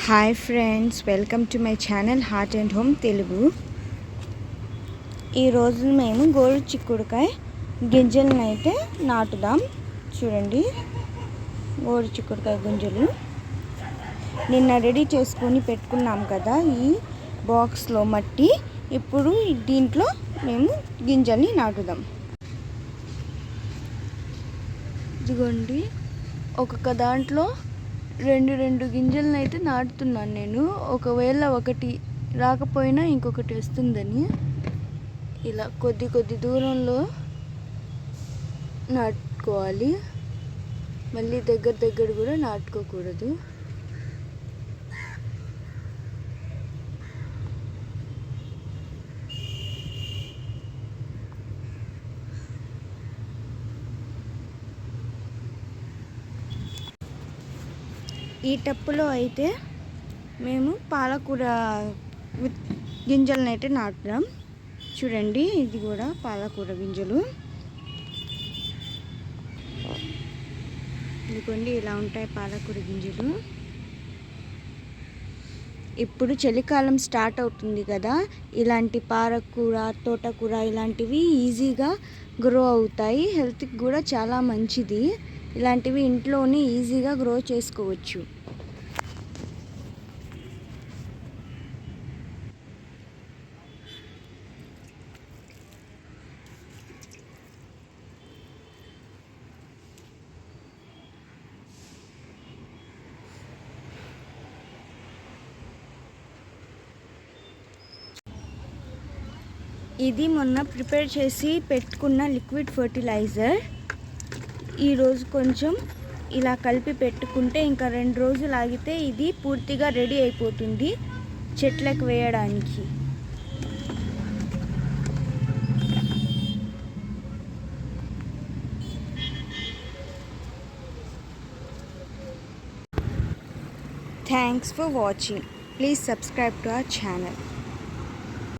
Hi friends, welcome to my channel heart and home Telugu. ఈరోజు మేము గోరు చిక్కుడుకాయ గింజలను అయితే నాటుదాం. చూడండి, గోరు చిక్కుడుకాయ గింజలు నిన్న రెడీ చేసుకొని పెట్టుకున్నాం కదా ఈ బాక్స్లో మట్టి. ఇప్పుడు దీంట్లో మేము గింజల్ని నాటుదాం. ఇదిగోండి, ఒక్కొక్క దాంట్లో రెండు గింజలను అయితే నాటుతున్నాను నేను. ఒకవేళ ఒకటి రాకపోయినా ఇంకొకటి వస్తుందని ఇలా కొద్ది దూరంలో నాటుకోవాలి. మళ్ళీ దగ్గర కూడా నాటుకోకూడదు. ఈ టప్పులో అయితే మేము పాలకూర గింజలను అయితే నాటుదాం. చూడండి, ఇది కూడా పాలకూర గింజలు. ఇదిగోండి, ఇలా ఉంటాయి పాలకూర గింజలు. ఇప్పుడు చలికాలం స్టార్ట్ అవుతుంది కదా, ఇలాంటి పాలకూర, తోటకూర ఇలాంటివి ఈజీగా గ్రో అవుతాయి. హెల్త్కి కూడా చాలా మంచిది. ఇలాంటివి ఇంట్లోనే ఈజీగా గ్రో చేసుకోవచ్చు. ఇది మొన్న ప్రిపేర్ చేసి పెట్టుకున్న లిక్విడ్ ఫర్టిలైజర్. ఈరోజు కొంచెం ఇలా కలిపి పెట్టుకుంటే ఇంకా 2 రోజులు ఆగితే ఇది పూర్తిగా రెడీ అయిపోతుంది చెట్లకు వేయడానికి. Thanks for watching. Please subscribe to our channel.